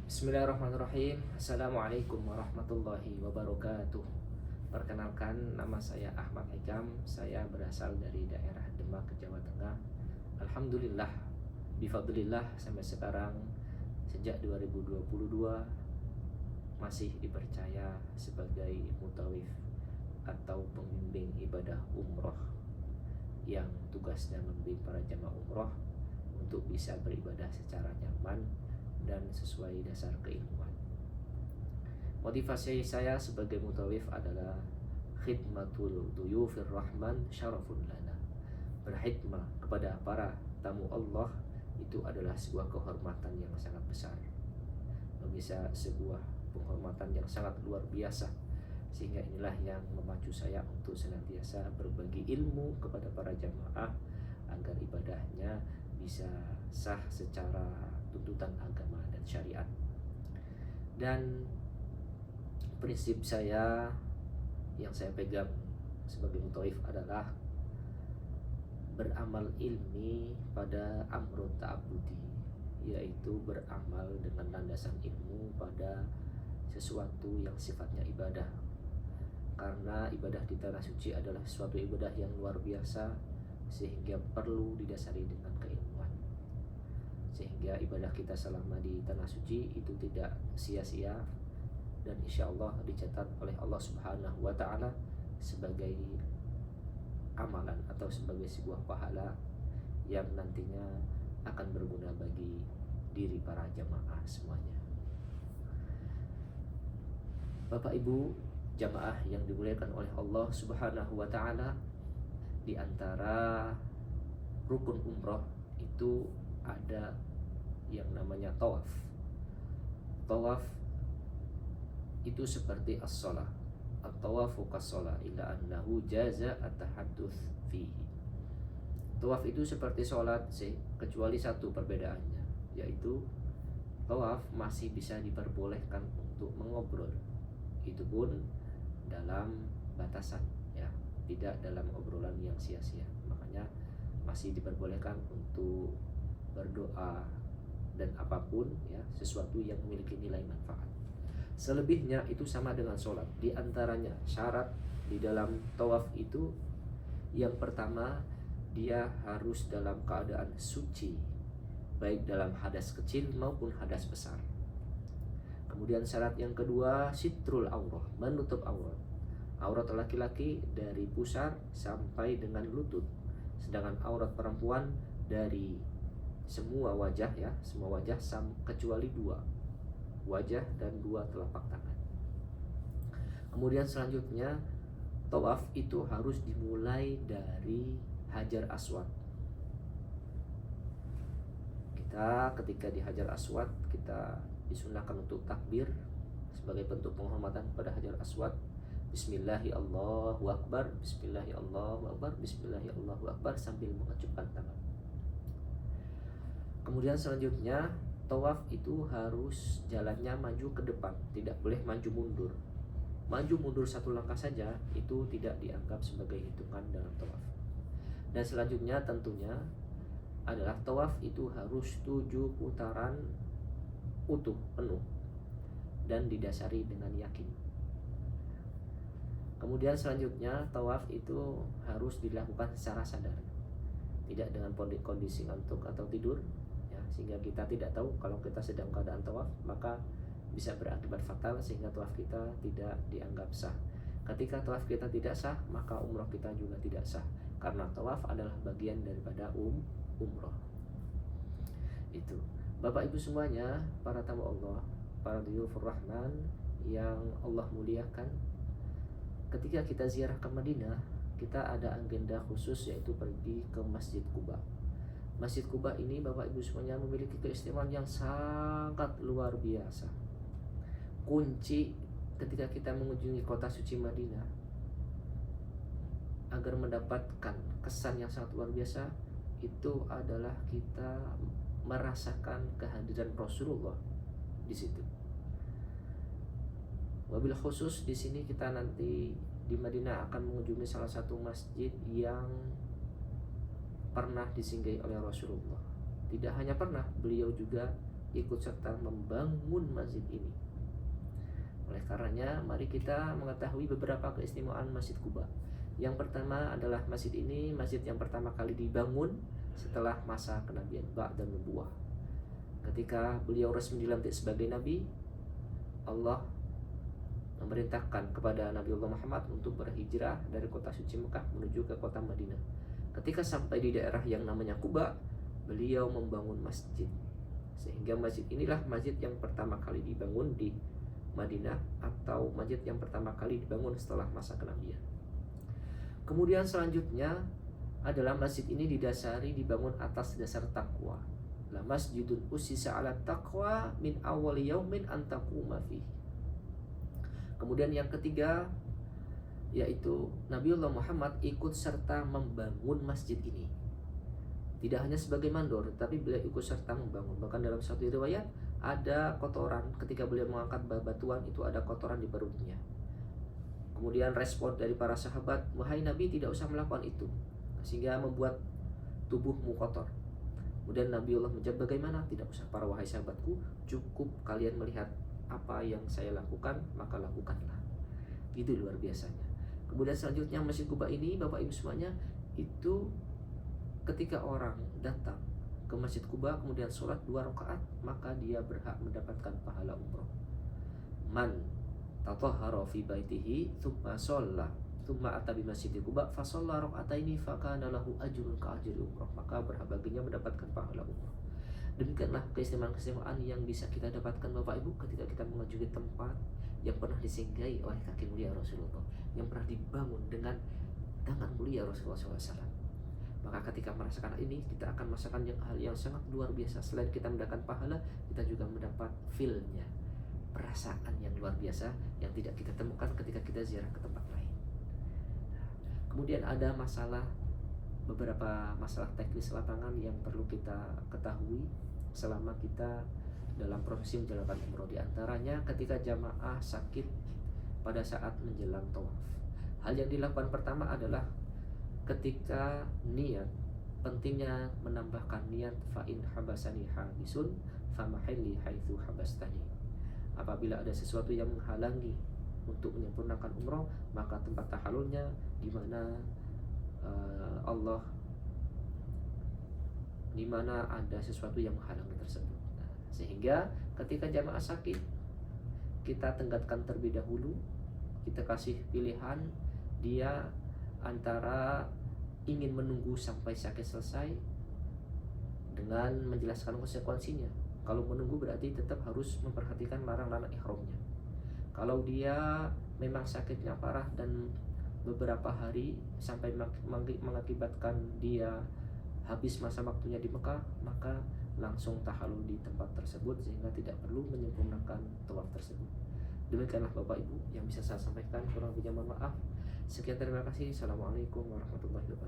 Bismillahirrahmanirrahim. Assalamualaikum warahmatullahi wabarakatuh. Perkenalkan, nama saya Ahmad Hikam. Saya berasal dari daerah Demak, Jawa Tengah. Alhamdulillah, bifadlillah sampai sekarang sejak 2022 masih dipercaya sebagai mutawif atau pembimbing ibadah umroh yang tugasnya membimbing para jamaah umroh untuk bisa beribadah secara nyaman dan sesuai dasar keilmuan. Motivasi saya sebagai mutawif adalah khidmatul duyufir rahman syarafun lana. Berkhidmah kepada para tamu Allah itu adalah sebuah kehormatan yang sangat besar. Bisa sebuah penghormatan yang sangat luar biasa, sehingga inilah yang memacu saya untuk senantiasa berbagi ilmu kepada para jamaah agar ibadahnya bisa sah secara tuntutan agama dan syariat. Dan prinsip saya yang saya pegang sebagai mutawif adalah beramal ilmi pada amrun ta'abudi, yaitu beramal dengan landasan ilmu pada sesuatu yang sifatnya ibadah. Karena ibadah di tanah suci adalah suatu ibadah yang luar biasa, sehingga perlu didasari dengan keilmuan, sehingga ibadah kita selama di tanah suci itu tidak sia-sia dan insya Allah dicatat oleh Allah Subhanahu wa Ta'ala sebagai amalan atau sebagai sebuah pahala yang nantinya akan berguna bagi diri para jamaah semuanya. Bapak Ibu jamaah yang dimuliakan oleh Allah Subhanahu wa Ta'ala, di antara rukun umroh itu ada yang namanya tawaf. Tawaf itu seperti as-shalah. At-tawafu kas-shalah illa annahu jaza at-tahadduts fihi. Tawaf itu seperti sholat sih, kecuali satu perbedaannya, yaitu tawaf masih bisa diperbolehkan untuk mengobrol. Itu pun dalam batasan, ya, tidak dalam obrolan yang sia-sia. Makanya masih diperbolehkan untuk berdoa dan apapun, ya, sesuatu yang memiliki nilai manfaat. Selebihnya itu sama dengan sholat. Di antaranya syarat di dalam tawaf itu, yang pertama, dia harus dalam keadaan suci, baik dalam hadas kecil maupun hadas besar. Kemudian syarat yang kedua, sitrul aurah, menutup aurat. Aurat laki-laki dari pusar sampai dengan lutut, sedangkan aurat perempuan dari semua wajah, ya, semua wajah kecuali dua wajah dan dua telapak tangan. Kemudian selanjutnya, tawaf itu harus dimulai dari Hajar Aswad. Kita ketika di Hajar Aswad, kita disunahkan untuk takbir sebagai bentuk penghormatan kepada Hajar Aswad. Bismillahi Allahu Akbar, Bismillahi Allahu Akbar, Bismillahi Allahu Akbar, sambil mengacungkan tangan. Kemudian selanjutnya, tawaf itu harus jalannya maju ke depan, tidak boleh maju mundur. Maju mundur satu langkah saja itu tidak dianggap sebagai hitungan dalam tawaf. Dan selanjutnya tentunya adalah tawaf itu harus 7 putaran utuh, penuh, dan didasari dengan yakin. Kemudian selanjutnya, tawaf itu harus dilakukan secara sadar, tidak dengan kondisi ngantuk atau tidur, ya, sehingga kita tidak tahu kalau kita sedang keadaan tawaf, maka bisa berakibat fatal sehingga tawaf kita tidak dianggap sah. Ketika tawaf kita tidak sah, maka umroh kita juga tidak sah, karena tawaf adalah bagian daripada umroh. Itu Bapak Ibu semuanya, para tamu Allah, para duyufur rahman yang Allah muliakan, ketika kita ziarah ke Madinah, kita ada agenda khusus, yaitu pergi ke Masjid Quba. Masjid Quba ini Bapak Ibu semuanya memiliki keistimewaan yang sangat luar biasa. Kunci ketika kita mengunjungi kota suci Madinah agar mendapatkan kesan yang sangat luar biasa itu adalah kita merasakan kehadiran Rasulullah di situ. Wabil khusus di sini kita nanti di Madinah akan mengunjungi salah satu masjid yang pernah disinggahi oleh Rasulullah. Tidak hanya pernah, beliau juga ikut serta membangun masjid ini. Oleh karenanya, mari kita mengetahui beberapa keistimewaan Masjid Quba. Yang pertama adalah masjid ini masjid yang pertama kali dibangun setelah masa kenabian ba'da nubuwah. Ketika beliau resmi dilantik sebagai nabi, Allah memerintahkan kepada Nabiullah Muhammad untuk berhijrah dari kota suci Mekah menuju ke kota Madinah. Ketika sampai di daerah yang namanya Quba, beliau membangun masjid. Sehingga masjid inilah masjid yang pertama kali dibangun di Madinah, atau masjid yang pertama kali dibangun setelah masa kenabian. Kemudian selanjutnya adalah masjid ini didasari dibangun atas dasar takwa. La masjidun usisa ala taqwa min awal yaumin an taquma fihi. Kemudian yang ketiga yaitu Nabiullah Muhammad ikut serta membangun masjid ini. Tidak hanya sebagai mandor, tapi beliau ikut serta membangun. Bahkan dalam satu riwayat ada kotoran ketika beliau mengangkat batuan, itu ada kotoran di perutnya. Kemudian respon dari para sahabat, wahai Nabi, tidak usah melakukan itu, sehingga membuat tubuhmu kotor. Kemudian Nabiullah menjawab, bagaimana? Tidak usah para wahai sahabatku, cukup kalian melihat apa yang saya lakukan, maka lakukanlah. Itu luar biasanya. Kemudian selanjutnya Masjid Quba ini, Bapak Ibu semuanya, itu ketika orang datang ke Masjid Quba kemudian sholat 2 rakaat, maka dia berhak mendapatkan pahala umroh. Man tatahhara fi baitihi thumma shalla thumma ata bi Masjid Quba fa shalla raka'ataini fa kana lahu ajrun ka ajri umroh, maka berhak baginya mendapatkan pahala umroh. Demikianlah keistimewaan-keistimewaan yang bisa kita dapatkan Bapak Ibu ketika kita mengunjungi tempat yang pernah disinggahi oleh kaki mulia Rasulullah, yang pernah dibangun dengan tangan mulia Rasulullah SAW. Maka ketika merasakan ini, kita akan merasakan hal yang sangat luar biasa. Selain kita mendapatkan pahala, kita juga mendapat feel-nya, perasaan yang luar biasa yang tidak kita temukan ketika kita ziarah ke tempat lain. Kemudian ada beberapa masalah teknis lapangan yang perlu kita ketahui selama kita dalam proses menjalankan umroh. Di antaranya ketika jamaah sakit pada saat menjelang tawaf. Hal yang dilakukan pertama adalah ketika niat, pentingnya menambahkan niat fa'in habasani habisun famahilli haitsu habastani. Apabila ada sesuatu yang menghalangi untuk menyempurnakan umroh, maka tempat tahallulnya di mana di mana ada sesuatu yang menghalangi tersebut. Nah, sehingga ketika jamaah sakit, kita tenggatkan terlebih dahulu, kita kasih pilihan dia antara ingin menunggu sampai sakit selesai dengan menjelaskan konsekuensinya. Kalau menunggu berarti tetap harus memperhatikan larang-larang ihramnya. Kalau dia memang sakitnya parah dan beberapa hari sampai mengakibatkan dia habis masa waktunya di Mekah, maka langsung tahallul di tempat tersebut sehingga tidak perlu menyempurnakan tawaf tersebut. Demikianlah Bapak Ibu yang bisa saya sampaikan, kurang lebihnya mohon maaf. Sekian, terima kasih. Assalamualaikum warahmatullahi wabarakatuh.